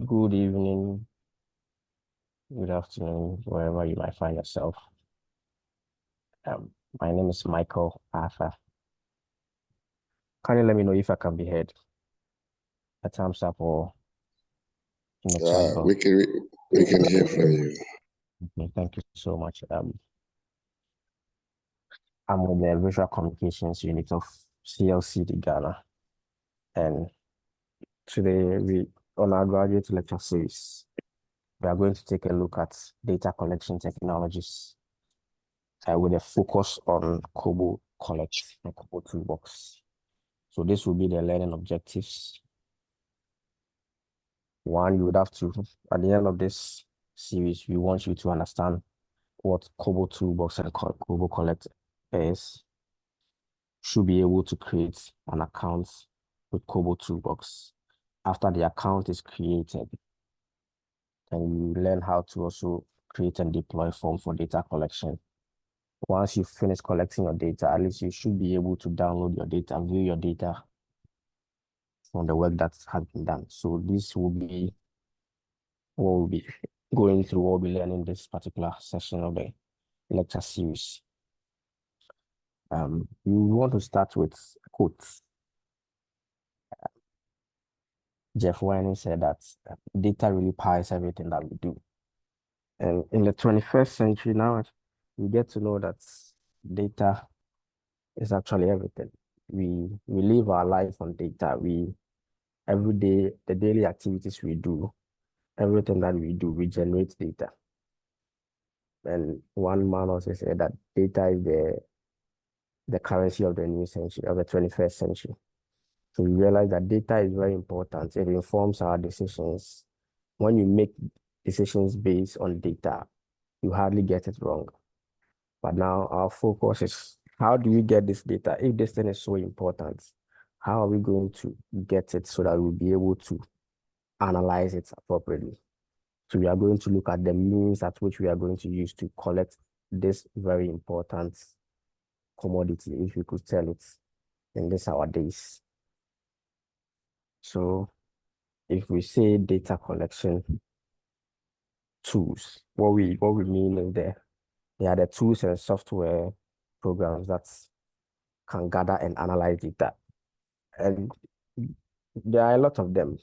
Good evening, good afternoon, wherever you might find yourself. Um, my name is Michael Arthur. Can you let me know if I can be heard? A thumbs up or in the chat We box. can hear from you. Okay, thank you so much. I'm with the Visual Communications Unit of Clcd Ghana, and today on our graduate lecture series, we are going to take a look at data collection technologies with a focus on Kobo Collect and Kobo Toolbox. So this will be the learning objectives. One, you would have to, at the end of this series, we want you to understand what Kobo Toolbox and Kobo Collect is. Should be able to create an account with Kobo Toolbox. After the account is created, then you learn how to also create and deploy form for data collection. Once you finish collecting your data, at least you should be able to download your data, view your data from the work that has been done. So this will be what we'll be going through, what we'll be learning this particular session of the lecture series. We want to start with quotes. Jeff Wine said that data really powers everything that we do. And in the 21st century now, we get to know that data is actually everything. We live our life on data. Every day, the daily activities we do, everything that we do, we generate data. And one man also said that data is the currency of the new century, of the 21st century. So we realize that data is very important. It informs our decisions. When you make decisions based on data, you hardly get it wrong. But now our focus is, how do we get this data? If this thing is so important, how are we going to get it so that we'll be able to analyze it appropriately? So we are going to look at the means at which we are going to use to collect this very important commodity, if we could tell it in this our days. So if we say data collection tools, what we mean is they are the tools and software programs that can gather and analyze data. And there are a lot of them.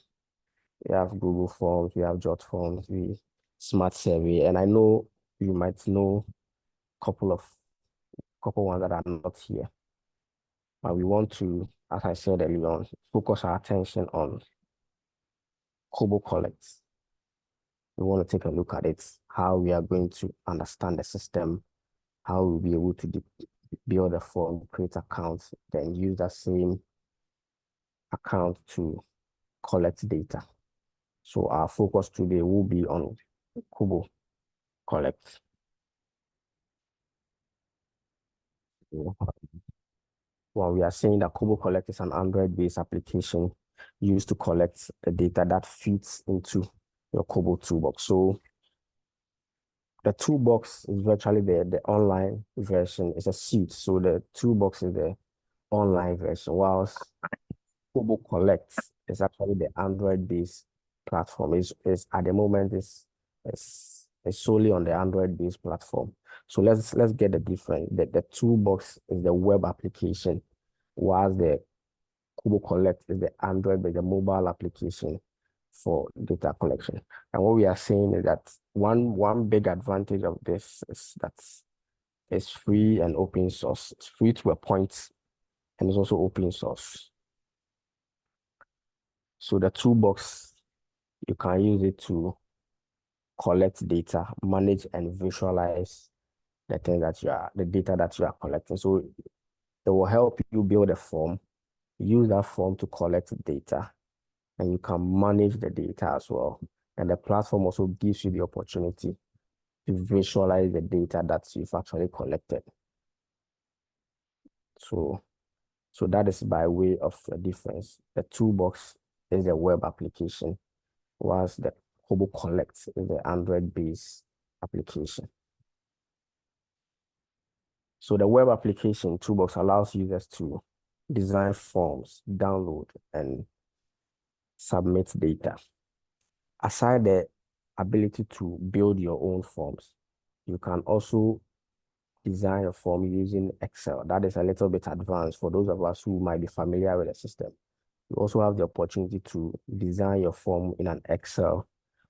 We have Google Forms, we have Jot Forms, we Smart Survey, and I know you might know couple ones that are not here. But we want to, as I said earlier on, focus our attention on Kobo Collect. We want to take a look at it, how we are going to understand the system, how we'll be able to build a form, create accounts, then use that same account to collect data. So our focus today will be on Kobo Collect. Well, we are saying that Kobo Collect is an Android-based application used to collect the data that feeds into your Kobo toolbox. So the toolbox is virtually the online version. It's a suite. So the toolbox is the online version, whilst Kobo Collect is actually the Android-based platform. Is at the moment is solely on the Android-based platform. So let's get the difference. The toolbox is the web application, whilst the Kobo Collect is the Android, but the mobile application for data collection. And what we are saying is that one big advantage of this is that it's free and open source. It's free to a point, and it's also open source. So the toolbox, you can use it to collect data, manage and visualize the data that you are collecting. So it will help you build a form, use that form to collect data, and you can manage the data as well. And the platform also gives you the opportunity to visualize the data that you've actually collected. So that is by way of a difference. The toolbox is a web application, whilst the Kobo Collect is the Android-based application. So the web application toolbox allows users to design forms, download, and submit data. aside the ability to build your own forms, you can also design a form using Excel. That is a little bit advanced for those of us who might be familiar with the system. You also have the opportunity to design your form in an Excel.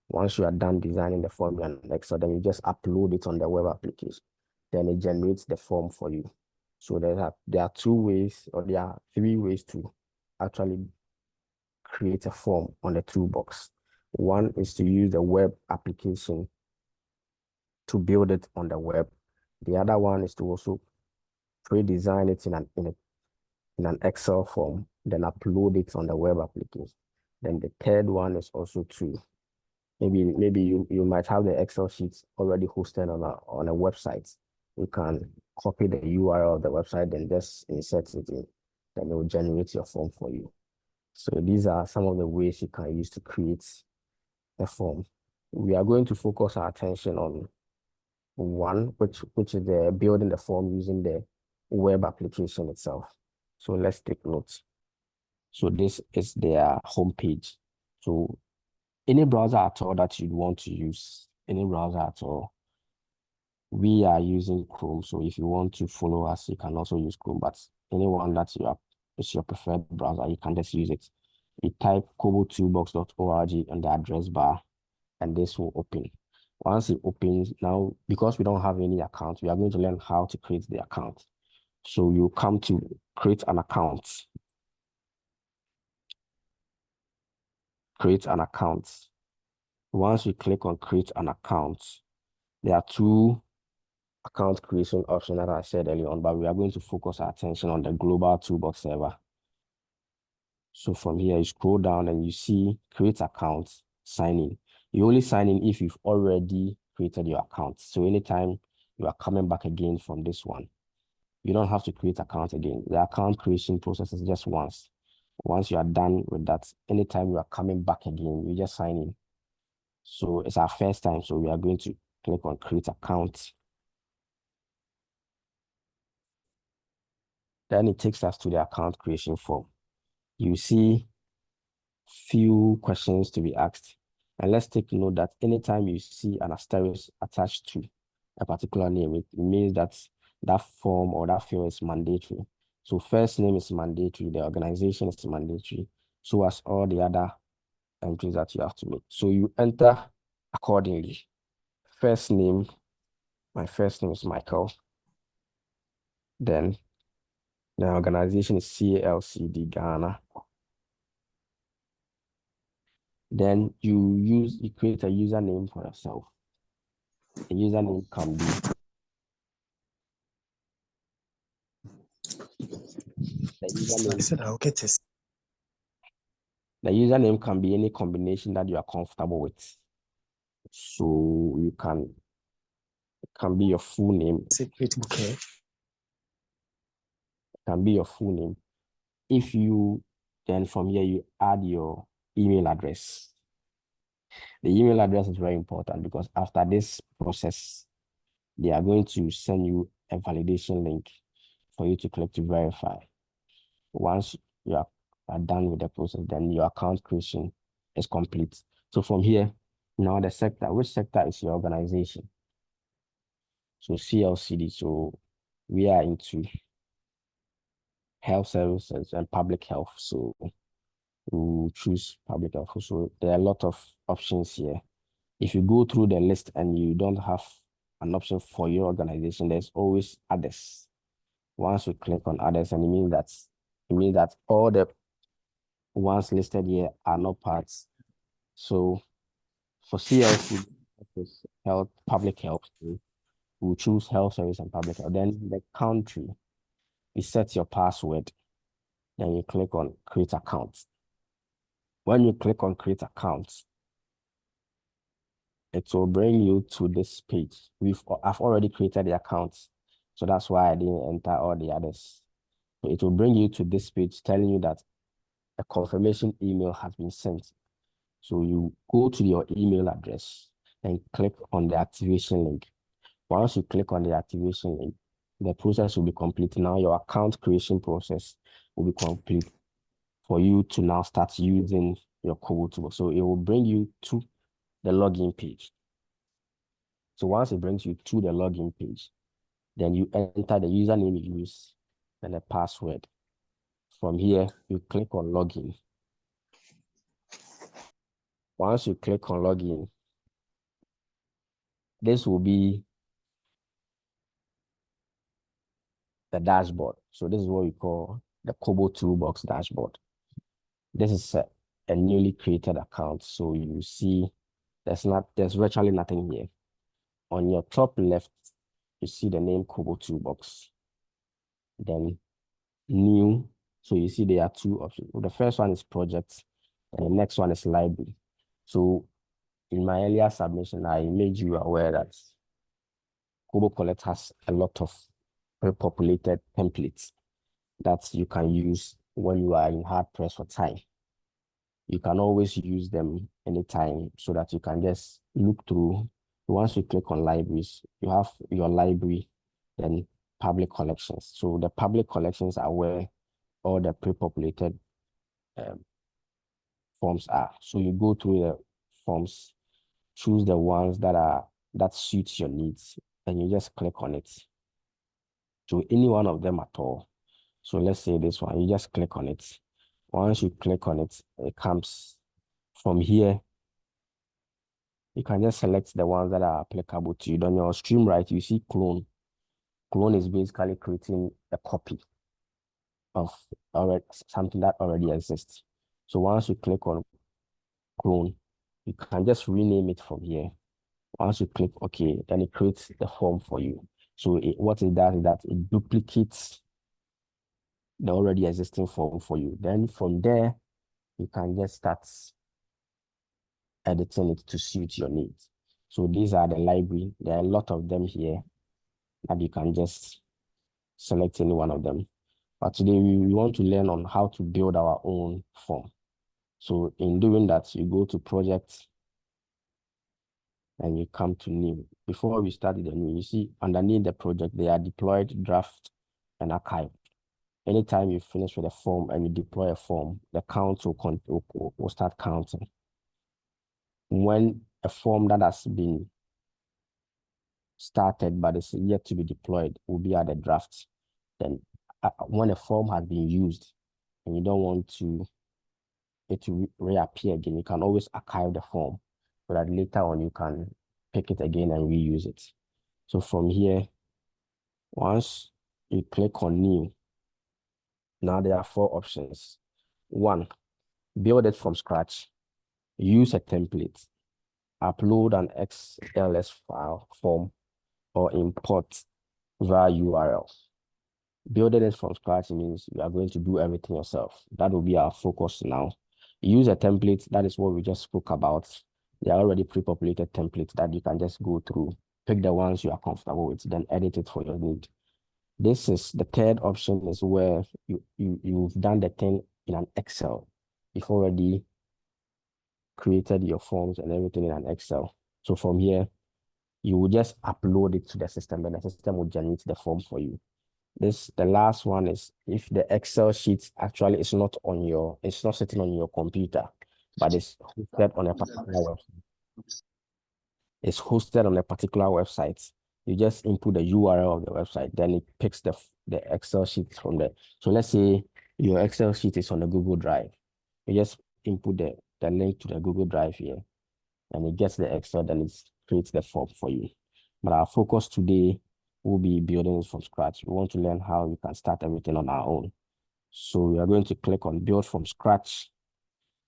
Once you are done designing the form in an Excel, then you just upload it on the web application. Then it generates the form for you. So there are two ways, or there are three ways to actually create a form on the toolbox. One is to use the web application to build it on the web. The other one is to also pre-design it in an Excel form, then upload it on the web application. Then the third one is also to maybe you might have the Excel sheets already hosted on a website. You can copy the URL of the website, then just insert it in, then it will generate your form for you. So these are some of the ways you can use to create a form. We are going to focus our attention on one, which is the building the form using the web application itself. So let's take notes. So this is their homepage. So any browser at all that you'd want to use, any browser at all, we are using Chrome. So if you want to follow us, you can also use Chrome, but anyone that is your preferred browser, you can just use it. You type kobotoolbox.org on the address bar, and this will open. Once it opens, now, because we don't have any account, we are going to learn how to create the account. So you come to create an account. Create an account. Once you click on create an account, there are two account creation options that I said earlier on, but we are going to focus our attention on the global toolbox server. So from here, you scroll down and you see create account, sign in. You only sign in if you've already created your account. So anytime you are coming back again from this one, you don't have to create account again. The account creation process is just once. Once you are done with that, anytime you are coming back again, you just sign in. So it's our first time, so we are going to click on create account. Then it takes us to the account creation form. You see few questions to be asked. And let's take note that anytime you see an asterisk attached to a particular name, it means that that form or that field is mandatory. So first name is mandatory, the organization is mandatory, so as all the other entries that you have to make. So you enter accordingly. First name, my first name is Michael. Then the organization is Clcd Ghana. Then you create a username for yourself. A username can be the I said I'll get it. The username can be any combination that you are comfortable with. So it can be your full name. Secret, okay. It can be your full name. Then from here you add your email address. The email address is very important because after this process, they are going to send you a validation link for you to click to verify. Once you are done with the process, then your account creation is complete. So from here, now the sector, which sector is your organization? So Clcd, so we are into health services and public health. So we choose public health. So there are a lot of options here. If you go through the list and you don't have an option for your organization, there's always others. Once you click on others, and it means that all the ones listed here are not parts. So for CLC, health, public health, we'll choose health service and public health. Then the country, you set your password, then you click on create account. When you click on create account, it will bring you to this page. I've already created the account, so that's why I didn't enter all the others. So it will bring you to this page telling you that a confirmation email has been sent. So you go to your email address and click on the activation link. Once you click on the activation link, the process will be complete. Now your account creation process will be complete for you to now start using your Kobo tool. So it will bring you to the login page. So once it brings you to the login page, then you enter the username you use and the password. From here, you click on login. Once you click on login, this will be the dashboard. So this is what we call the Kobo Toolbox dashboard. This is a newly created account. So you see there's virtually nothing here. On your top left, you see the name Kobo Toolbox. Then new. So you see there are two options. The first one is projects, and the next one is library. So in my earlier submission, I made you aware that Kobo Collect has a lot of pre-populated templates that you can use when you are in hard press for time. You can always use them anytime so that you can just look through. Once you click on libraries, you have your library, then public collections. So the public collections are where all the pre-populated forms are. So you go through the forms, choose the ones that suits your needs, and you just click on it. So any one of them at all. So let's say this one, you just click on it. Once you click on it, it comes from here. You can just select the ones that are applicable to you. On your stream right, you see clone. Clone is basically creating a copy of something that already exists. So once you click on clone, you can just rename it from here. Once you click OK, then it creates the form for you. So what it does is that it duplicates the already existing form for you. Then from there, you can just start editing it to suit your needs. So these are the library. There are a lot of them here that you can just select any one of them. But today we want to learn on how to build our own form. So in doing that, you go to project and you come to new. Before we start the new, you see underneath the project, they are deployed, draft, and archive. Anytime you finish with a form and you deploy a form, the count will start counting. When a form that has been started but is yet to be deployed will be at the draft. Then when a form has been used and you don't want it to reappear again, you can always archive the form so that later on you can pick it again and reuse it. So from here, once you click on new, now there are 4 options. 1, build it from scratch, use a template, upload an XLS file form, or import via URL. Building it from scratch means you are going to do everything yourself. That will be our focus now. Use a template. That is what we just spoke about. They are already pre-populated templates that you can just go through, pick the ones you are comfortable with, then edit it for your need. This is the third option, is where you've done the thing in an Excel. You've already created your forms and everything in an Excel. So from here, you will just upload it to the system and the system will generate the form for you. The last one is if the Excel sheet actually is not it's not sitting on your computer, but it's hosted on a particular website. It's hosted on a particular website. You just input the URL of the website, then it picks the Excel sheet from there. So let's say your Excel sheet is on the Google Drive. You just input the link to the Google Drive here, and it gets the Excel, then it creates the form for you. But our focus today will be building it from scratch. We want to learn how we can start everything on our own. So we are going to click on build from scratch.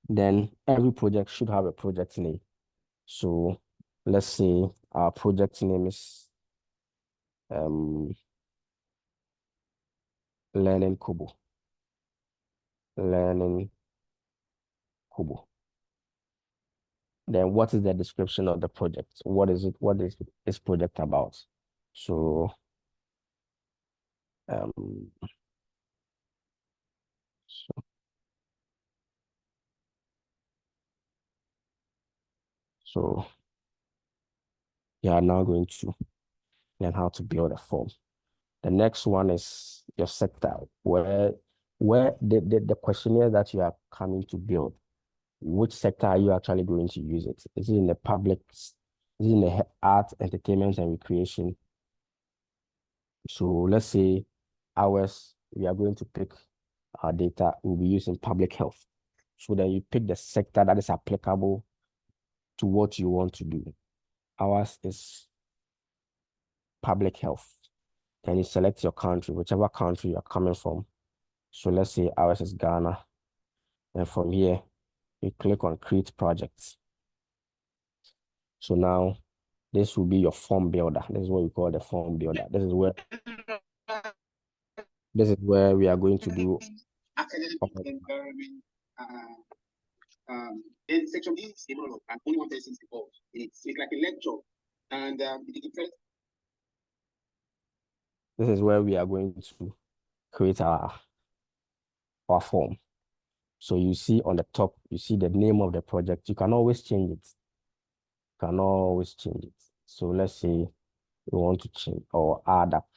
Then every project should have a project name. So let's say our project name is Learning Kobo. Learning Kobo. Then what is the description of the project? What is it? What is this project about? So so, so you are now going to learn how to build a form. The next one is your sector, where the questionnaire that you are coming to build, which sector are you actually going to use it? Is it in the public? Is it in the art, entertainment, and recreation? So let's say ours, we are going to pick our data, we'll be using public health. So then you pick the sector that is applicable to what you want to do. Ours is public health. Then you select your country, whichever country you're coming from. So let's say ours is Ghana. And from here, you click on create projects. So now this will be your form builder. This is what we call the form builder. This is where we are going to do academic environment. In section B is a monologue, and only one person is involved. It's like a lecture, and this is where we are going to create our form. So you see on the top, you see the name of the project. You can always change it. You can always change it. So let's say you want to change or add up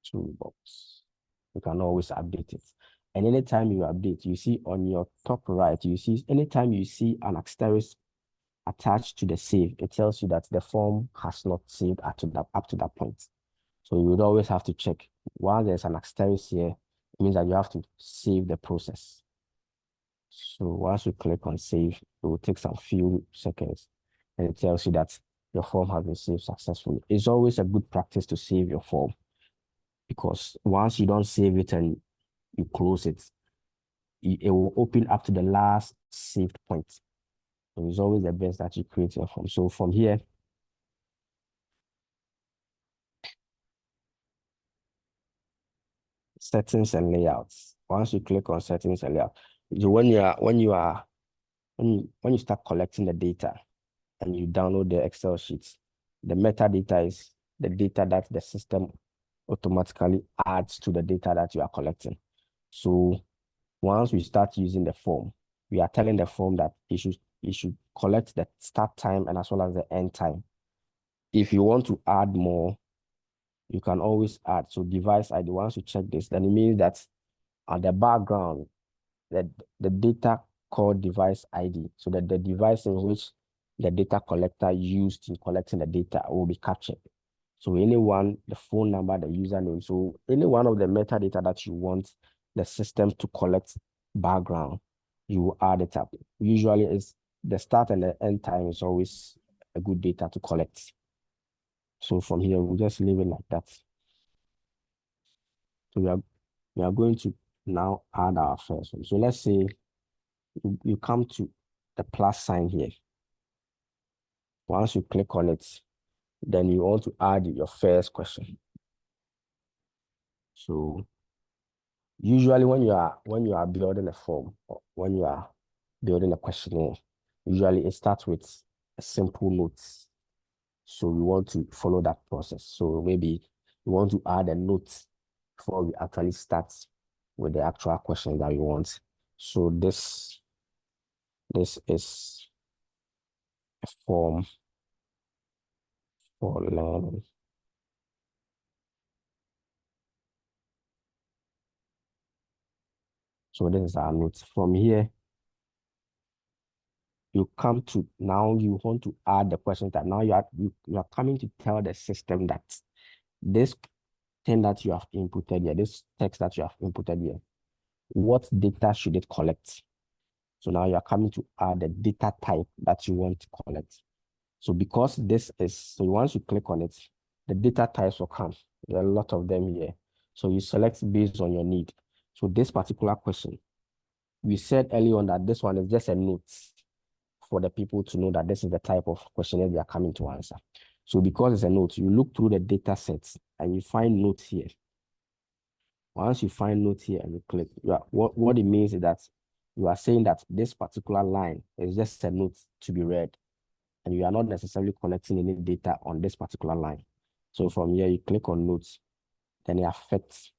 toolbox. You can always update it. And anytime you update, you see on your top right, you see anytime you see an asterisk attached to the save, it tells you that the form has not saved up to that point. So you would always have to check. While there's an asterisk here, it means that you have to save the process. So once you click on save, it will take some few seconds and it tells you that your form has been saved successfully. It's always a good practice to save your form because once you don't save it and you close it, it will open up to the last saved point. So it's always the best that you create your form. So from here, settings and layouts. Once you click on settings and layout, when you start collecting the data and you download the Excel sheets, the metadata is the data that the system automatically adds to the data that you are collecting. So once we start using the form, we are telling the form that it should collect the start time and as well as the end time. If you want to add more, you can always add. So device ID, once you check this, then it means that on the background, the data called device ID, so that the device in which the data collector used in collecting the data will be captured. So anyone, the phone number, the username, so any one of the metadata that you want the system to collect background, you will add it up. Usually it's the start and the end time is always a good data to collect. So from here, we'll just leave it like that. So we are going to now add our first one. So let's say you come to the plus sign here. Once you click on it, then you want to add your first question. So usually when you are building a form or when you are building a questionnaire, usually it starts with a simple note. So we want to follow that process. So maybe you want to add a note before we actually start with the actual question that we want. So this is a form for learning. So this is our note. From here, you come to now you want to add the question that now you are coming to tell the system that this thing that you have inputted here, this text that you have inputted here, what data should it collect? So now you are coming to add the data type that you want to collect. So because this is, so once you click on it, the data types will come. There are a lot of them here. So you select based on your need. So this particular question, we said earlier on that this one is just a note for the people to know that this is the type of questionnaire they are coming to answer. So because it's a note, you look through the data sets and you find notes here. Once you find notes here and you click, what it means is that you are saying that this particular line is just a note to be read, and you are not necessarily collecting any data on this particular line. So from here, you click on notes, then it affects.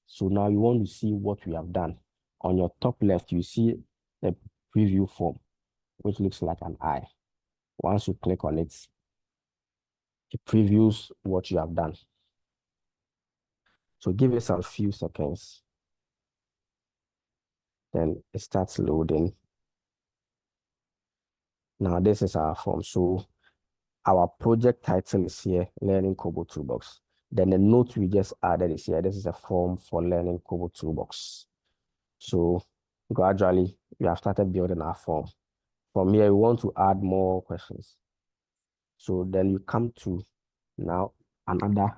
So now you want to see what we have done. On your top left, you see the preview form, which looks like an eye. Once you click on it, it previews what you have done. So give it some few seconds. Then it starts loading. Now this is our form. So our project title is here, Learning Kobo Toolbox. Then the note we just added is here. This is a form for Learning Kobo Toolbox. So gradually, we have started building our form. From here, we want to add more questions. So then you come to now another,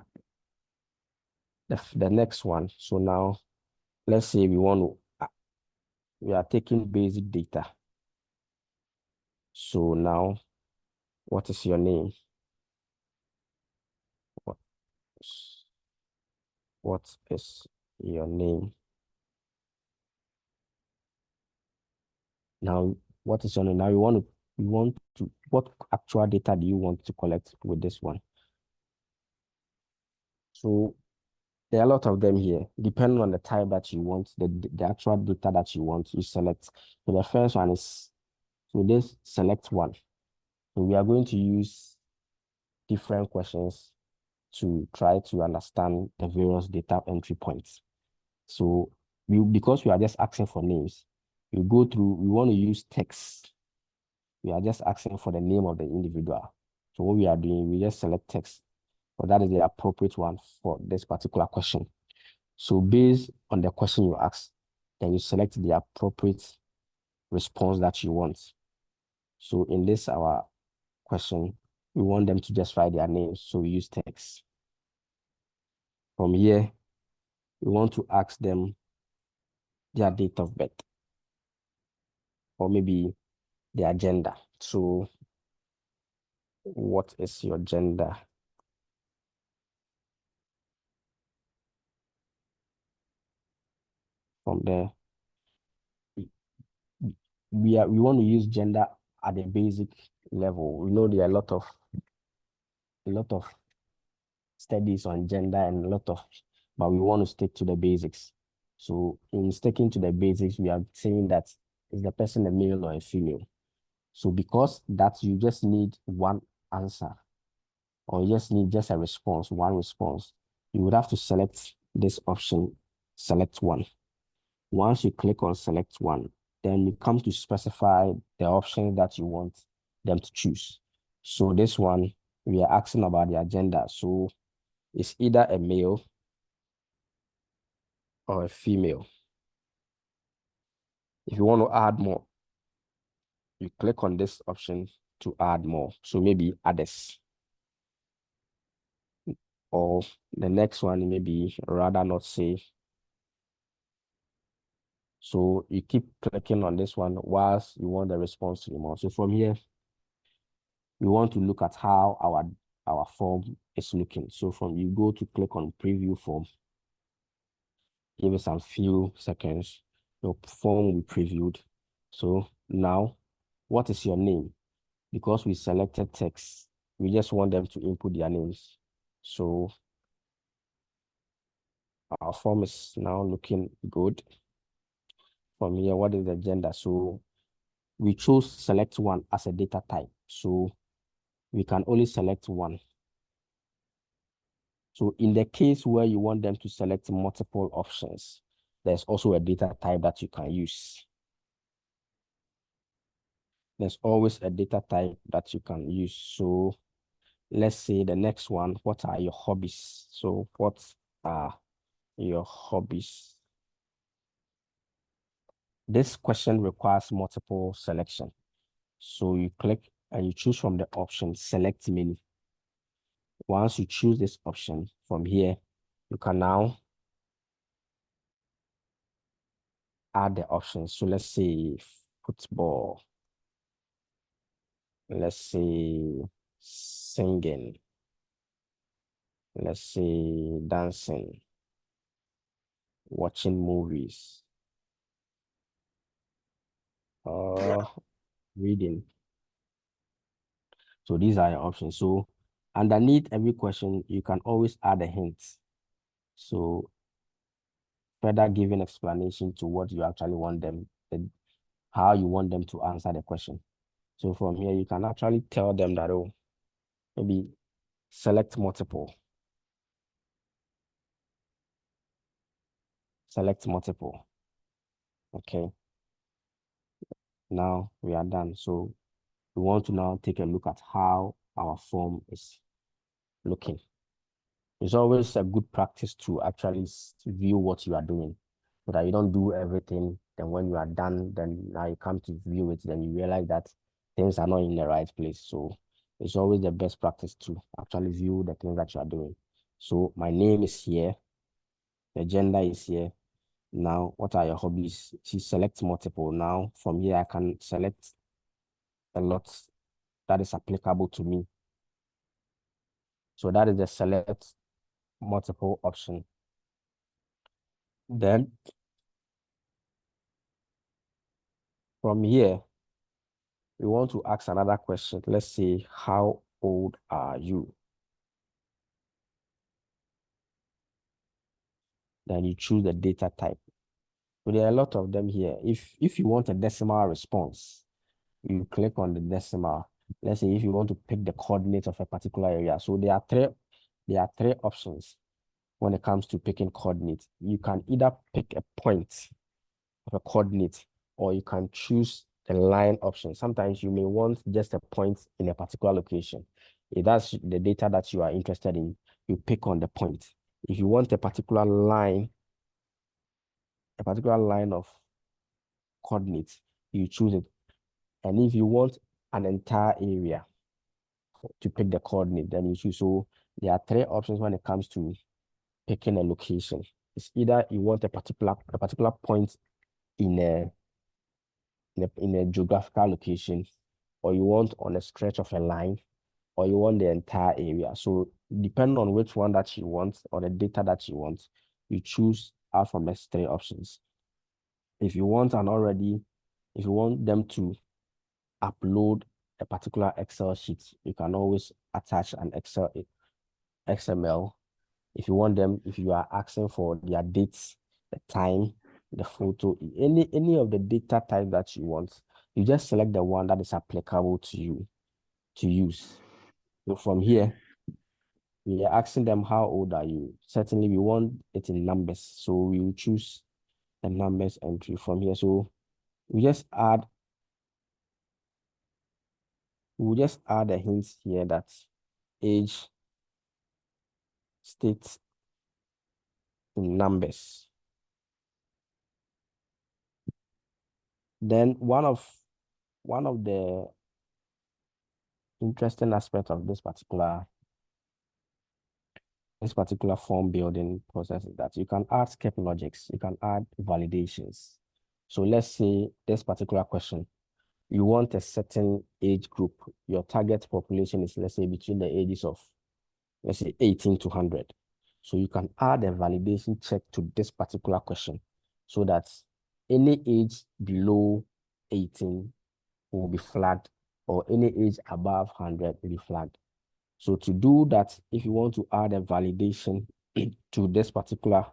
the next one. So now, let's say we want to, we are taking basic data. So now, what is your name? What is your name? Now, what is your name? Now what actual data do you want to collect with this one? So there are a lot of them here. Depending on the type that you want, the actual data that you want, you select. So the first one is, so this select one. So we are going to use different questions to try to understand the various data entry points. So because we are just asking for names, we want to use text. We are just asking for the name of the individual. So what we are doing, we just select text, but that is the appropriate one for this particular question. So based on the question you ask, then you select the appropriate response that you want. So in this, our question, we want them to just write their names. So we use text. From here, we want to ask them their date of birth, or maybe their gender. So what is your gender? From there, we want to use gender at a basic level. We know there are a lot of studies on gender and but we want to stick to the basics. So in sticking to the basics, we are saying that is the person a male or a female? So because that you just need one answer, or you just need a response, one response, you would have to select this option, select one. Once you click on select one, then you come to specify the options that you want them to choose. So this one, we are asking about the agenda. So it's either a male or a female. If you want to add more, you click on this option to add more. So maybe others. Or the next one, maybe rather not say. So you keep clicking on this one whilst you want the response to be more. So from here, we want to look at how our form is looking. So you go to click on preview form, give it some few seconds, your form will be previewed. So now, what is your name? Because we selected text, we just want them to input their names. So our form is now looking good. From here, what is the gender? So we chose select one as a data type. So we can only select one. So in the case where you want them to select multiple options, there's also a data type that you can use. There's always a data type that you can use. So let's say the next one, what are your hobbies? So what are your hobbies? This question requires multiple selection. So you click and you choose from the option, select many. Once you choose this option from here, you can now add the options. So let's say football, let's say singing, let's say dancing, watching movies, reading. So these are your options. So underneath every question, you can always add a hint. So further giving explanation to what you actually want them, how you want them to answer the question. So from here, you can actually tell them that, oh, maybe select multiple. Select multiple. Okay. Now we are done. So we want to now take a look at how our form is looking. It's always a good practice to actually view what you are doing so that you don't do everything. Then when you are done, then now you come to view it, then you realize that things are not in the right place. So it's always the best practice to actually view the things that you are doing. So my name is here, the gender is here. Now, what are your hobbies? She selects multiple. Now, from here, I can select a lot that is applicable to me. So that is the select multiple option. Then from here, we want to ask another question. Let's say, how old are you? Then you choose the data type. So there are a lot of them here. If you want a decimal response, you click on the decimal. Let's say if you want to pick the coordinate of a particular area. So there are three options when it comes to picking coordinates. You can either pick a point of a coordinate, or you can choose the line option. Sometimes you may want just a point in a particular location. If that's the data that you are interested in, you pick on the point. If you want a particular line of coordinates, you choose it. And if you want an entire area to pick the coordinate, then you choose. So there are three options when it comes to picking a location. It's either you want a particular point in a geographical location, or you want on a stretch of a line, or you want the entire area. So depending on which one that you want or the data that you want, you choose out from these three options. If you want them to upload a particular Excel sheet, you can always attach an XML. If you are asking for their dates, the time, the photo, any of the data type that you want, you just select the one that is applicable to you to use. So from here, we are asking them, how old are you? Certainly, we want it in numbers. So we will choose the numbers entry from here. So we just add a hint here that age states in numbers. Then one of the interesting aspects of this particular form building process is that you can add skip logics, you can add validations. So let's say this particular question, you want a certain age group. Your target population is, let's say, between the ages of, let's say, 18 to 100. So you can add a validation check to this particular question so that any age below 18 will be flagged, or any age above 100 will be flagged. So to do that, if you want to add a validation to this particular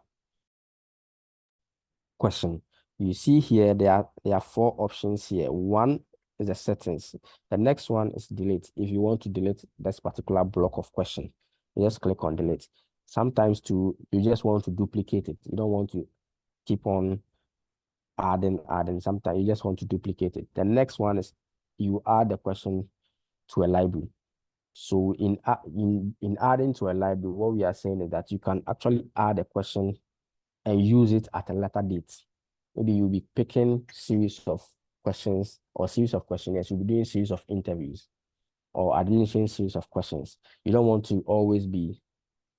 question, you see here there are four options here. One is the settings. The next one is delete. If you want to delete this particular block of question, you just click on delete. Sometimes you just want to duplicate it. You don't want to keep on adding. Sometimes you just want to duplicate it. The next one is you add the question to a library. So in adding to a library, what we are saying is that you can actually add a question and use it at a later date. Maybe you'll be picking series of questions or series of questionnaires. You'll be doing series of interviews or administering series of questions. You don't want to always be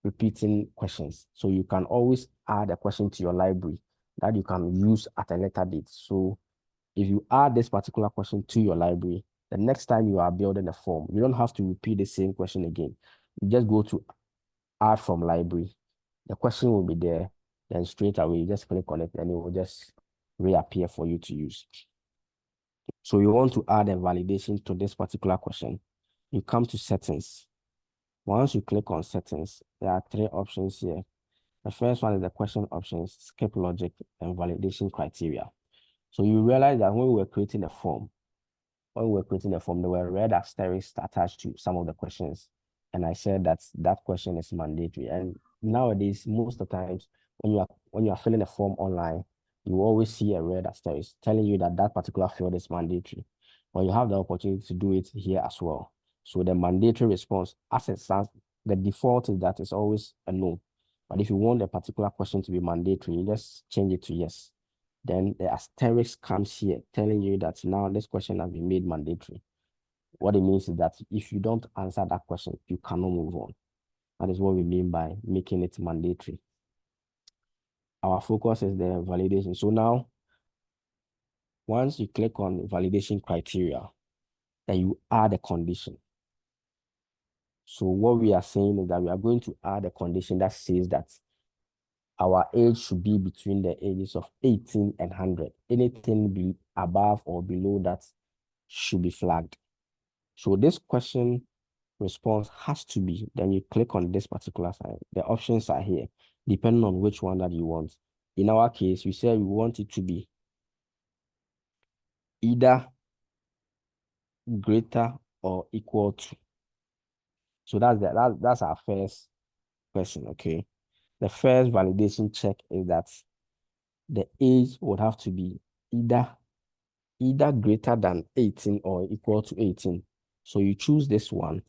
repeating questions. So you can always add a question to your library that you can use at a later date. So if you add this particular question to your library, the next time you are building a form, you don't have to repeat the same question again. You just go to add from library. The question will be there. Then straight away, you just click on it and it will just reappear for you to use. So you want to add a validation to this particular question. You come to settings. Once you click on settings, there are three options here. The first one is the question options, skip logic, and validation criteria. So you realize that when we were creating the form, there were red asterisks attached to some of the questions. And I said that question is mandatory. And nowadays, most of the times when you are filling a form online, you always see a red asterisk telling you that that particular field is mandatory. But you have the opportunity to do it here as well. So the mandatory response, as it stands, the default is that it's always a no. But if you want a particular question to be mandatory, you just change it to yes. Then the asterisk comes here telling you that now this question has been made mandatory. What it means is that if you don't answer that question, you cannot move on. That is what we mean by making it mandatory. Our focus is the validation. So now, once you click on validation criteria, then you add a condition. So what we are saying is that we are going to add a condition that says that our age should be between the ages of 18 and 100. Anything above or below that should be flagged. So this question response has to be, then you click on this particular side. The options are here, depending on which one that you want. In our case, we said we want it to be either greater or equal to. So that's our first question, okay? The first validation check is that the age would have to be either greater than 18 or equal to 18. So you choose this one,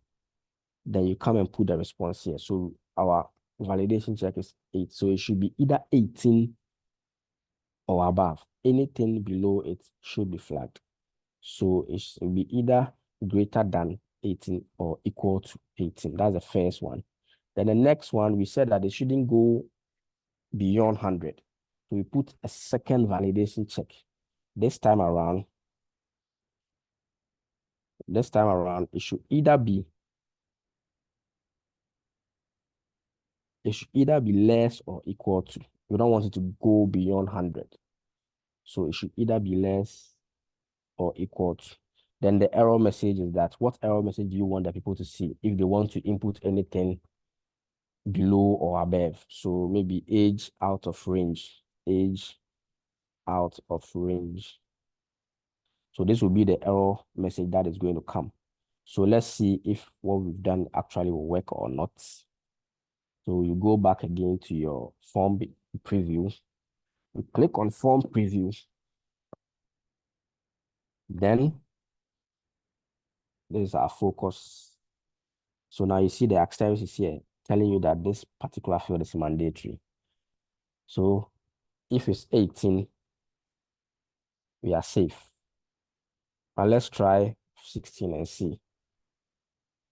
then you come and put the response here. So our validation check is 8. So it should be either 18 or above. Anything below it should be flagged. So it should be either greater than 18 or equal to 18. That's the first one. Then the next one, we said that it shouldn't go beyond 100. So we put a second validation check. This time around, it should either be less or equal to. We don't want it to go beyond 100. So it should either be less or equal to. Then the error message is that, what error message do you want the people to see if they want to input anything below or above? So maybe age out of range. Age out of range. So this will be the error message that is going to come. So let's see if what we've done actually will work or not. So you go back again to your form preview. You click on form preview. Then this is our focus. So now you see the asterisk is here telling you that this particular field is mandatory. So if it's 18, we are safe. Now let's try 16 and see.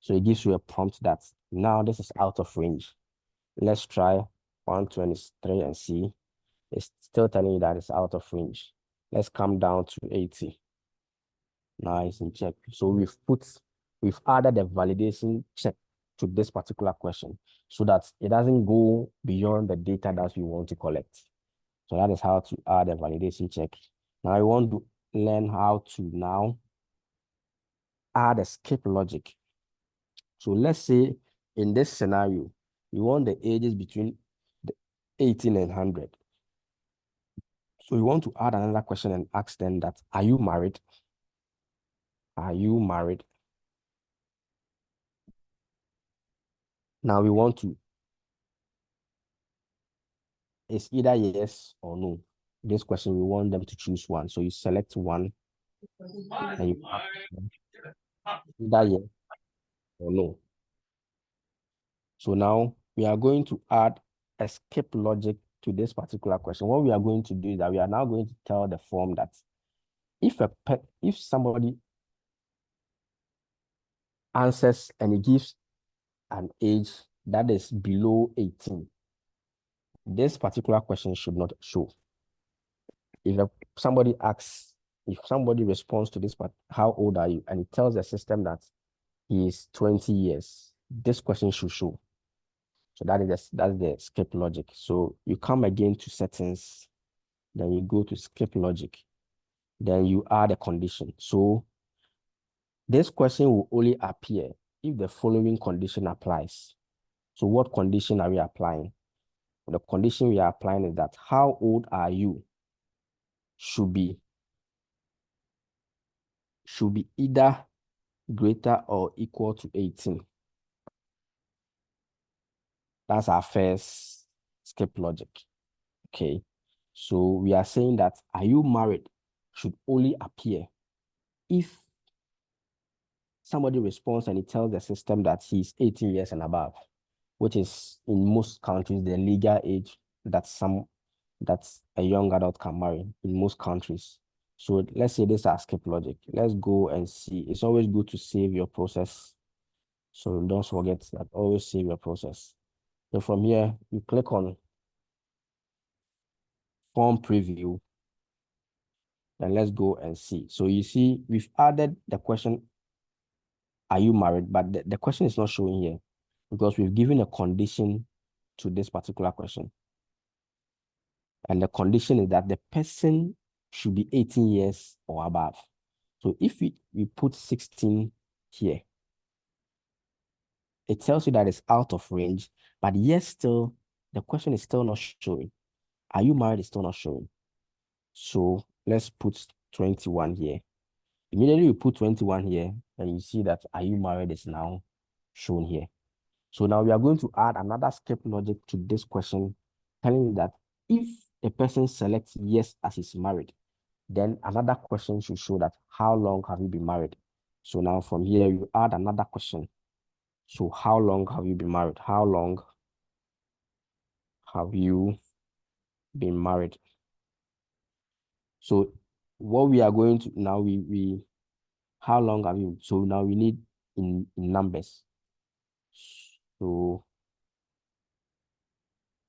So it gives you a prompt that now this is out of range. Let's try 123 and see. It's still telling you that it's out of range. Let's come down to 80. Now it's in check. So we've added a validation check to this particular question so that it doesn't go beyond the data that we want to collect. So that is how to add a validation check. Now I want to learn how to now add a skip logic. So let's say in this scenario, we want the ages between the 18 and 100. So we want to add another question and ask them that, are you married? Are you married? Now we want to, it's either yes or no. This question, we want them to choose one. So you select one and you ask them either yes or no. So now we are going to add a skip logic to this particular question. What we are going to do is that we are now going to tell the form that if somebody answers and it gives an age that is below 18, this particular question should not show. If somebody responds to this, but how old are you? And it tells the system that he is 20 years, this question should show. So that's the skip logic. So you come again to settings, then you go to skip logic, then you add a condition. So this question will only appear if the following condition applies. So what condition are we applying? The condition we are applying is that how old are you should be either greater or equal to 18. That's our first skip logic. Okay. So we are saying that are you married should only appear if somebody responds and he tells the system that he's 18 years and above, which is in most countries the legal age that a young adult can marry in most countries. So let's say this is our skip logic. Let's go and see. It's always good to save your process. So don't forget that, always save your process. So from here, you click on form preview, and let's go and see. So you see, we've added the question, are you married? But the question is not showing here because we've given a condition to this particular question. And the condition is that the person should be 18 years or above. So if we put 16 here, it tells you that it's out of range, but yet still, the question is still not showing. Are you married? It's still not showing. So let's put 21 here. Immediately you put 21 here, and you see that are you married is now shown here. So now we are going to add another skip logic to this question, telling you that if a person selects yes as he's married, then another question should show that how long have you been married? So now from here, you add another question. So how long have you been married? How long have you been married? So what we are going to now, how long have you? So now we need in numbers. So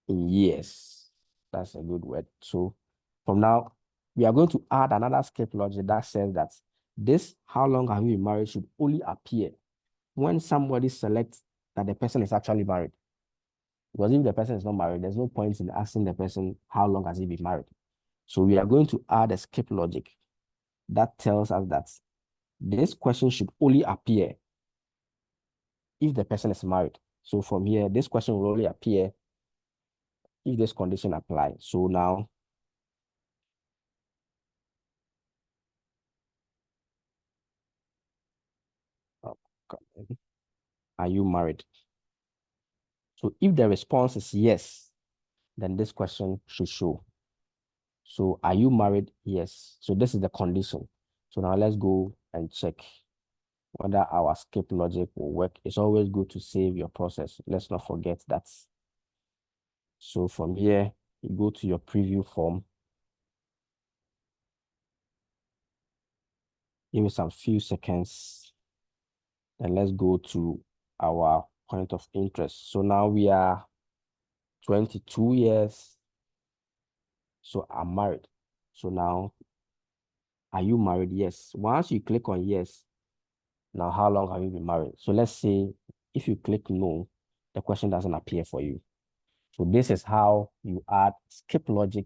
in years, that's a good word. So from now, we are going to add another skip logic that says that this how long have you been married should only appear when somebody selects that the person is actually married. Because if the person is not married, there's no point in asking the person how long has he been married. So we are going to add a skip logic that tells us that this question should only appear if the person is married. So from here, this question will only appear if this condition applies. So now, are you married? So if the response is yes, then this question should show. So are you married? Yes. So this is the condition. So now let's go and check whether our skip logic will work. It's always good to save your process. Let's not forget that. So from here, you go to your preview form. Give it some few seconds. And let's go to our point of interest. So now we are 22 years. So I'm married. So now, are you married? Yes. Once you click on yes, now how long have you been married? So let's say if you click no, the question doesn't appear for you. So this is how you add skip logic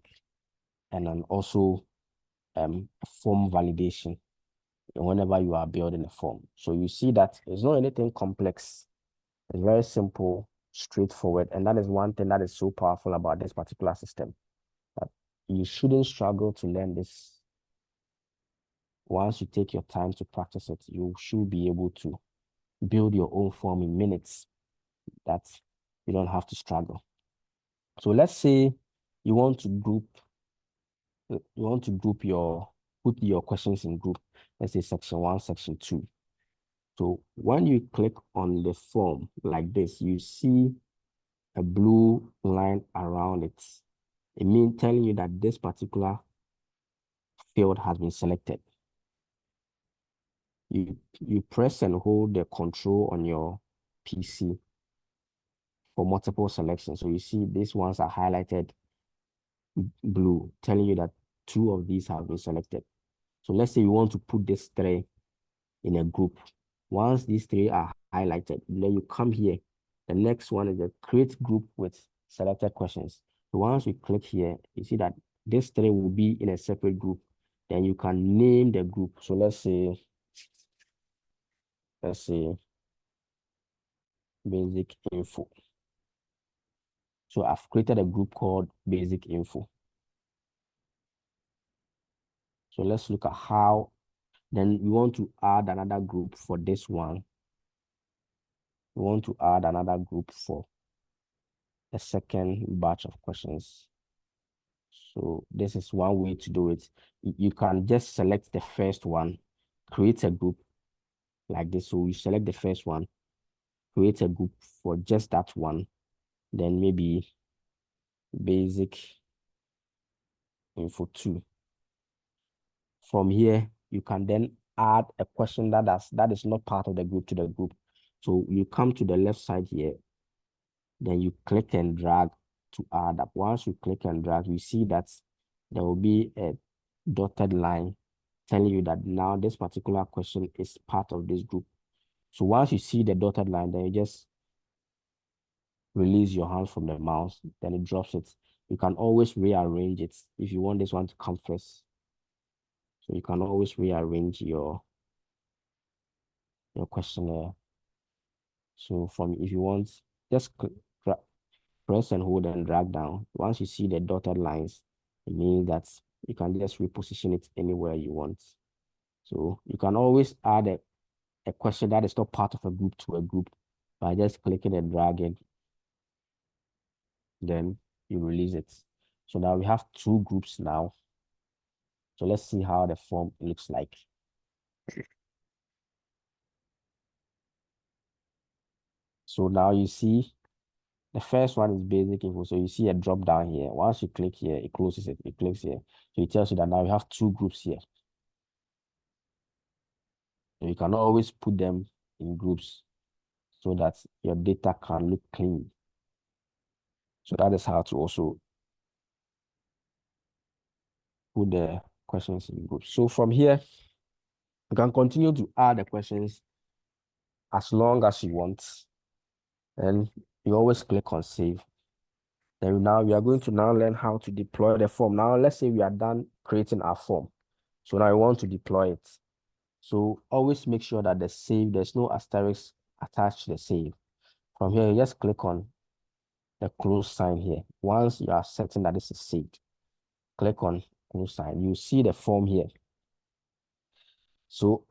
and then also form validation whenever you are building a form. So you see that it's not anything complex. It's very simple, straightforward. And that is one thing that is so powerful about this particular system, that you shouldn't struggle to learn this. Once you take your time to practice it, you should be able to build your own form in minutes that you don't have to struggle. So let's say you want to put your questions in group. Let's say section 1, section 2. So when you click on the form like this, you see a blue line around it. It means telling you that this particular field has been selected. You press and hold the control on your PC for multiple selections. So you see these ones are highlighted blue, telling you that 2 of these have been selected. So let's say you want to put this 3 in a group. Once these 3 are highlighted, then you come here. The next one is the create group with selected questions. So once you click here, you see that this 3 will be in a separate group. Then you can name the group. So let's say basic info. So I've created a group called basic info. So let's look at how, then we want to add another group for this one. We want to add another group for the second batch of questions. So this is one way to do it. You can just select the first one, create a group like this. So you select the first one, create a group for just that one, then maybe basic info 2. From here, you can then add a question that is not part of the group to the group. So you come to the left side here, then you click and drag to add up. Once you click and drag, you see that there will be a dotted line telling you that now this particular question is part of this group. So once you see the dotted line, then you just release your hand from the mouse, then it drops it. You can always rearrange it if you want this one to come first. So you can always rearrange your questionnaire. So if you want, just press and hold and drag down. Once you see the dotted lines, it means that you can just reposition it anywhere you want. So you can always add a question that is not part of a group to a group by just clicking and dragging. Then you release it. So now we have 2 groups now. So let's see how the form looks like. So now you see the first one is basic info. So you see a drop down here. Once you click here, it closes it. It clicks here. So it tells you that now we have 2 groups here. So you can always put them in groups so that your data can look clean. So that is how to also put the questions in groups. So from here, you can continue to add the questions as long as you want. And you always click on save. Then now we are going to now learn how to deploy the form. Now let's say we are done creating our form. So now I want to deploy it. So always make sure that the save, there's no asterisk attached to the save. From here, you just click on the close sign here. Once you are certain that this is saved, click on close sign. You see the form here. So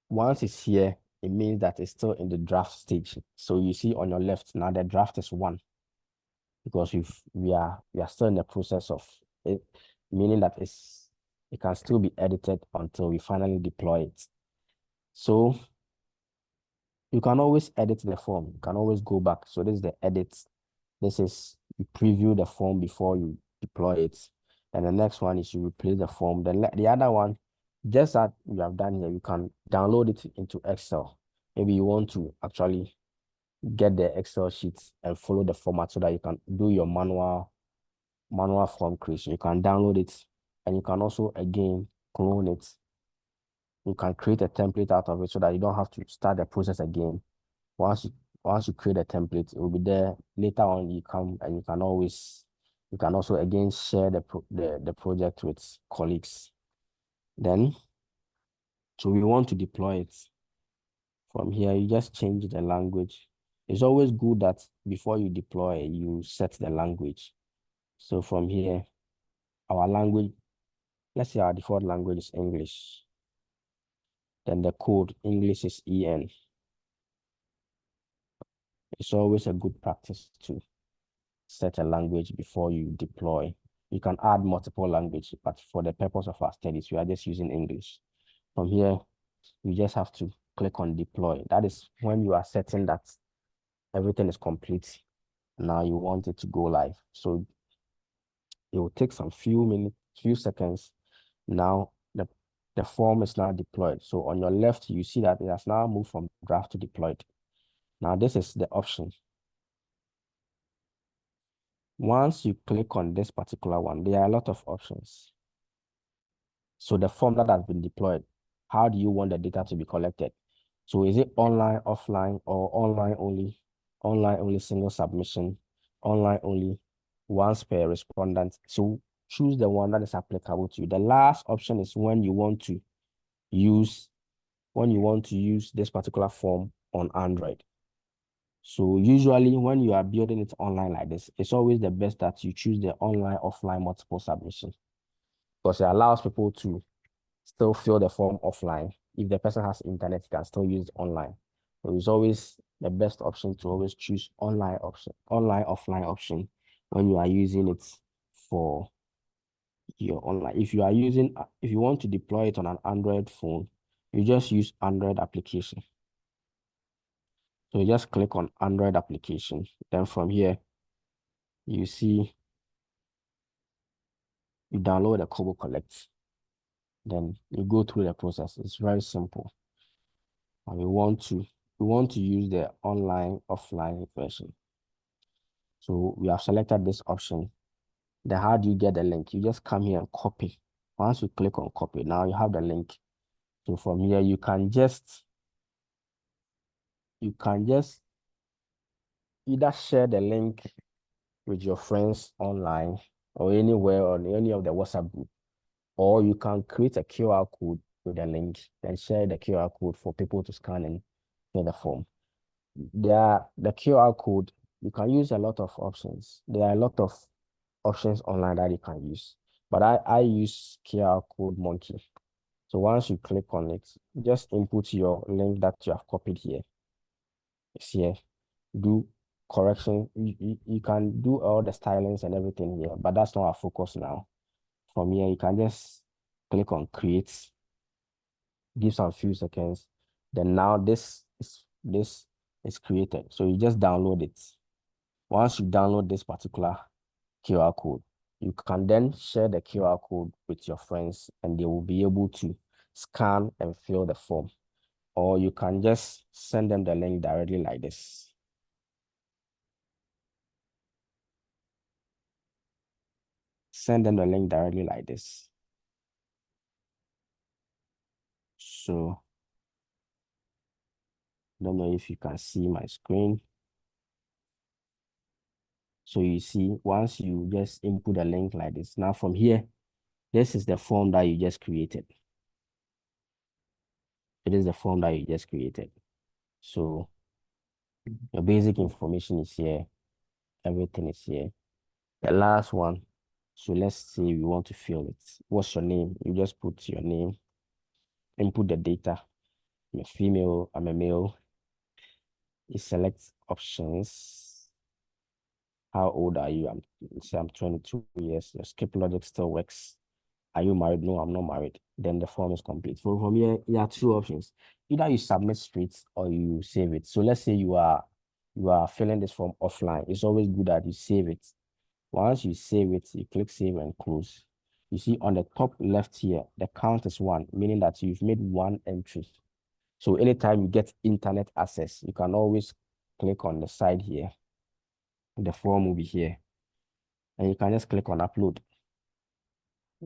once it's here, it means that it's still in the draft stage. So you see on your left, now the draft is 1 because we are still in the process of it, meaning that it can still be edited until we finally deploy it. So you can always edit the form. You can always go back. So this is the edit. This is you preview the form before you deploy it. And the next one is you replace the form. Then the other one, just that you have done here, you can download it into Excel. Maybe you want to actually get the Excel sheets and follow the format so that you can do your manual form creation. You can download it and you can also again clone it. You can create a template out of it so that you don't have to start the process again. Once you create a template, it will be there. Later on, you come and you can also again share the project with colleagues. Then, so we want to deploy it. From here, you just change the language. It's always good that before you deploy, you set the language. So from here, our language, let's say our default language is English. Then the code, English is EN. It's always a good practice to set a language before you deploy. You can add multiple languages, but for the purpose of our studies, we are just using English. From here, you just have to click on deploy. That is when you are certain that everything is complete. Now you want it to go live. So it will take some few seconds. Now the form is now deployed. So on your left, you see that it has now moved from draft to deployed. Now this is the option. Once you click on this particular one, there are a lot of options. So the form that has been deployed, how do you want the data to be collected? So is it online, offline, or online only single submission, online only, once per respondent? So choose the one that is applicable to you. The last option is when you want to use this particular form on Android. So usually when you are building it online like this, it's always the best that you choose the online, offline, multiple submission because it allows people to still fill the form offline. If the person has internet, you can still use it online. So it's always the best option to always choose online, offline option when you are using it for your online. If you are using, if you want to deploy it on an Android phone, you just use Android application. So you just click on Android application. Then from here, you see, you download the Kobo Collect. Then you go through the process. It's very simple. And we want to use the online offline version. So we have selected this option. Then how do you get the link? You just come here and copy. Once you click on copy, now you have the link. So from here, you can just either share the link with your friends online or anywhere on any of the WhatsApp group, or you can create a QR code with the link and share the QR code for people to scan and fill the form. The QR code, you can use a lot of options. There are a lot of options online that you can use, but I use QR code monkey. So once you click on it, just input your link that you have copied here. It's here. Do correction. You can do all the stylings and everything here, but that's not our focus now. From here, you can just click on create, give some few seconds. Then now this is created. So you just download it. Once you download this particular QR code, you can then share the QR code with your friends and they will be able to scan and fill the form. Or you can just send them the link directly like this. Send them the link directly like this. So, don't know if you can see my screen. So you see, once you just input a link like this, now from here, this is the form that you just created. It is the form that you just created. So your basic information is here. Everything is here. The last one, so let's say we want to fill it. What's your name? You just put your name, input the data. I'm a female, I'm a male. You select options. How old are you? I'm 22 years. Your skip logic still works. Are you married? No, I'm not married. Then the form is complete. So from here, you have two options. Either you submit straight or you save it. So let's say you are filling this form offline. It's always good that you save it. Once you save it, you click save and close. You see on the top left here, the count is 1, meaning that you've made 1 entry. So anytime you get internet access, you can always click on the side here. The form will be here. And you can just click on upload.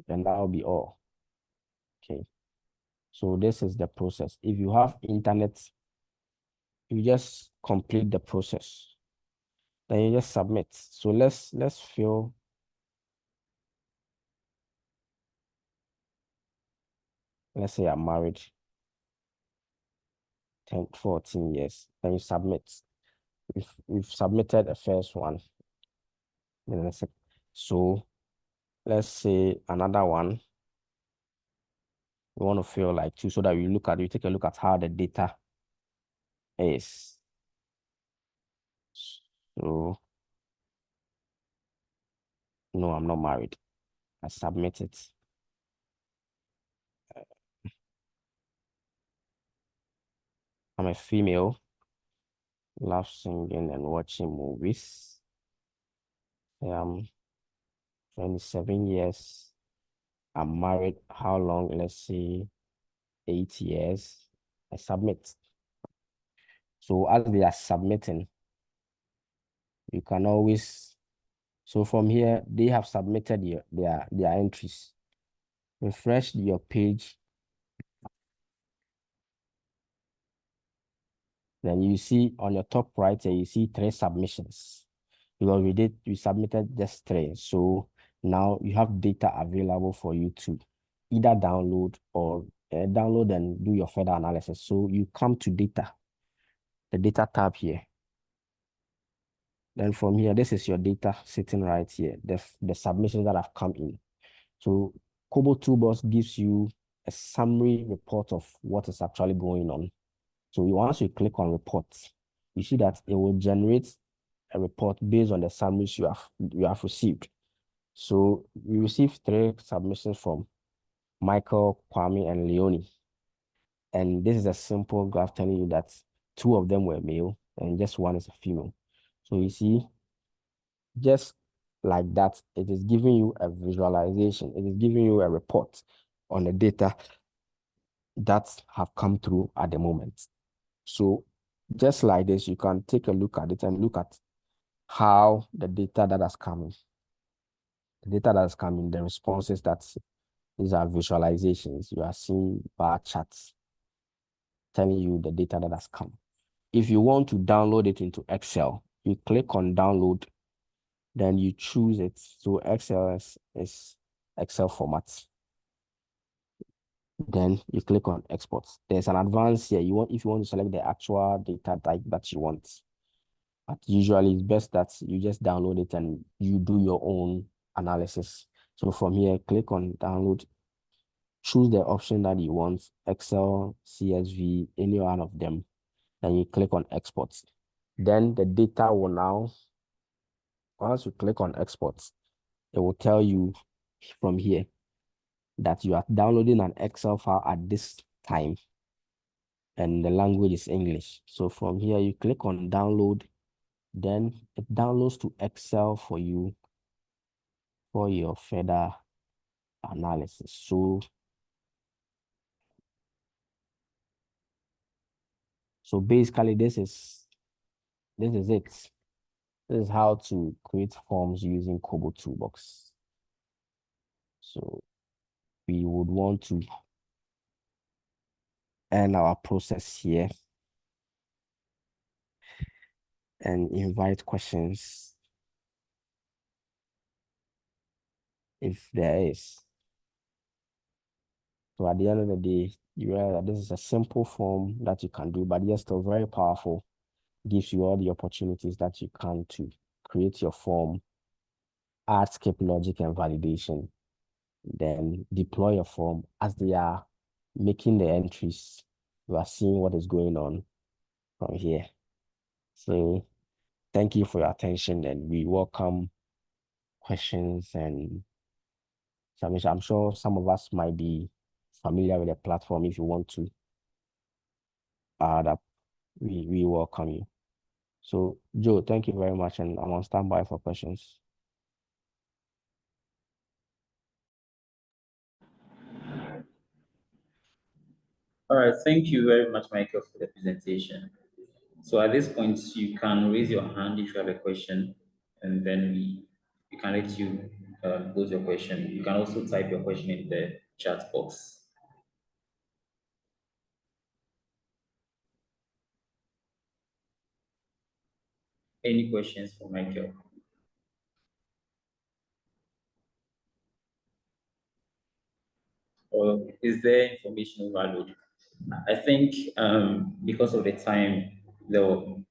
And that will be all. Okay. So this is the process. If you have internet, you just complete the process. Then you just submit. So let's fill. Let's say I'm married 10, 14 years. Then you submit. We've submitted the first one. So let's say another one. We want to fill like 2 so that we take a look at how the data is. So no, I'm not married. I submit it. I'm a female. Love singing and watching movies. I'm 27 years. I'm married. How long? Let's say 8 years. I submit. So as they are submitting, you can always, so from here, they have submitted their entries. Refresh your page. Then you see on your top right here, you see 3 submissions. Because we submitted just 3. So now you have data available for you to either download or download and do your further analysis. So you come to data, the data tab here. Then from here, this is your data sitting right here, the submissions that have come in. So Kobo Toolbox gives you a summary report of what is actually going on. So once you click on reports, you see that it will generate a report based on the summaries you have received. So we received 3 submissions from Michael, Kwame, and Leonie. And this is a simple graph telling you that 2 of them were male and just 1 is a female. So you see, just like that, it is giving you a visualization. It is giving you a report on the data that have come through at the moment. So just like this, you can take a look at it and look at how the data that has come in, the responses that these are visualizations. You are seeing bar charts telling you the data that has come. If you want to download it into Excel, you click on download, then you choose it. So Excel is Excel format. Then you click on export. There's an advance here. If you want to select the actual data type that you want. But usually it's best that you just download it and you do your own analysis. So from here, click on download, choose the option that you want, Excel, CSV, any one of them. Then you click on export. Then the data will now, once you click on export, it will tell you from here that you are downloading an Excel file at this time and the language is English. So from here, you click on download, then it downloads to Excel for you for your further analysis. So basically, this is it. This is how to create forms using Kobo Toolbox. So we would want to end our process here and invite questions if there is. So at the end of the day, you realize that this is a simple form that you can do, but yet still very powerful. Gives you all the opportunities that you can to create your form, add skip logic and validation, then deploy your form as they are making the entries. You are seeing what is going on from here. So thank you for your attention and we welcome questions and submission. I'm sure some of us might be familiar with the platform. If you want to add up, we welcome you. So Joe, thank you very much and I'm on standby for questions. All right, thank you very much, Michael, for the presentation. So at this point, you can raise your hand if you have a question, and then we can let you pose your question. You can also type your question in the chat box. Any questions for Michael? Or is there information overload? I think because of the time, though,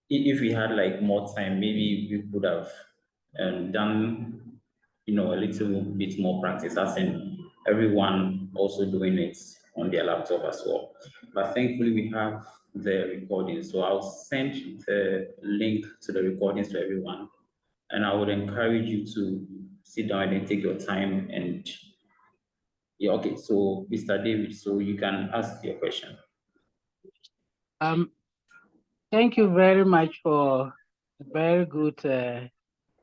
if we had like more time, maybe we could have done, a little bit more practice, as in everyone also doing it on their laptop as well. But thankfully, we have the recording, so I'll send the link to the recordings to everyone, and I would encourage you to sit down and then take your time and. Yeah, okay. So, Mr. David, so you can ask your question. Thank you very much for a very good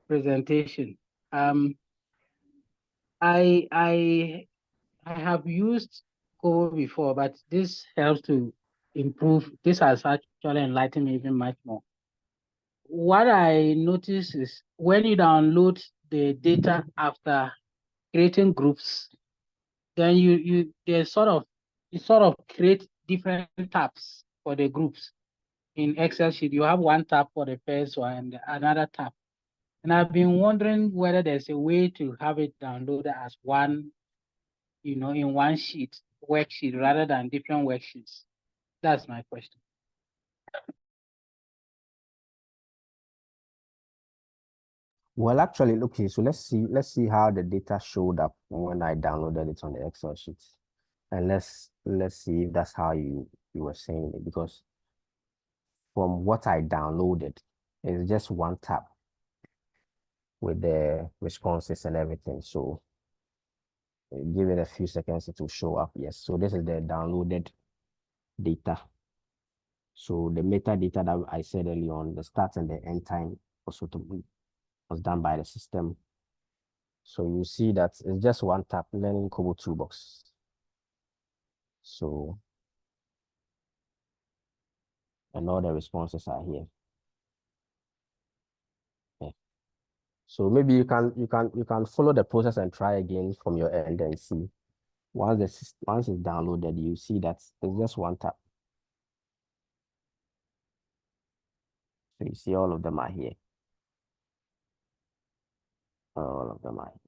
presentation. I have used Kobo before, but this helps to improve. This has actually enlightened me even much more. What I notice is when you download the data after creating groups, then you sort of create different tabs for the groups. In Excel sheet, you have one tab for the first one and another tab. And I've been wondering whether there's a way to have it downloaded as one, in one sheet, worksheet, rather than different worksheets. That's my question. Well, actually, okay, so let's see how the data showed up when I downloaded it on the Excel sheet. And let's see if that's how you were saying it, because from what I downloaded, it's just one tab. with the responses and everything. So give it a few seconds, it will show up. Yes. So this is the downloaded data. So the metadata that I said earlier on, the start and the end time was done by the system. So you see that it's just one tap, Learning Kobo Toolbox. So, and all the responses are here. Okay. So maybe you can follow the process and try again from your end and see. Once it's downloaded, you see that it's just one tap. So you see all of them are here. All of them are here.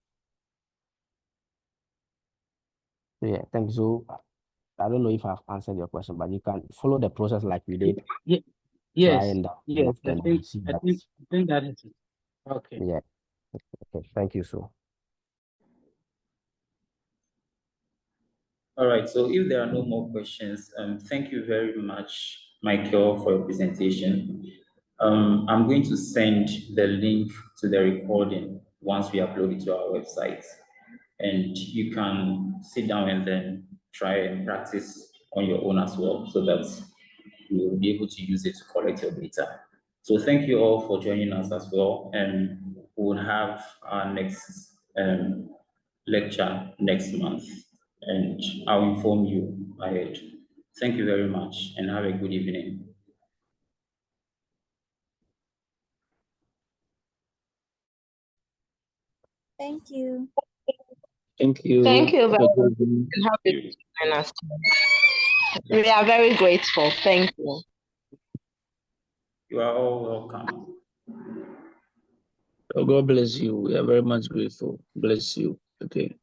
So yeah, thank you. So I don't know if I've answered your question, but you can follow the process like we did. Yeah. Try Yes. and Yes. then I you see that. think that is it. Okay. Yeah. Okay. Thank you. So. All right, so if there are no more questions, thank you very much, Michael, for your presentation. I'm going to send the link to the recording once we upload it to our website. And you can sit down and then try and practice on your own as well, so that you will be able to use it to collect your data. So thank you all for joining us as well. And we'll have our next lecture next month, and I'll inform you ahead. Thank you very much and have a good evening. Thank you. Thank you. Thank you very Have a much. good evening. And have a good time. We are very grateful. Thank you. You are all welcome. Oh, God bless you. We are very much grateful. Bless you. Okay.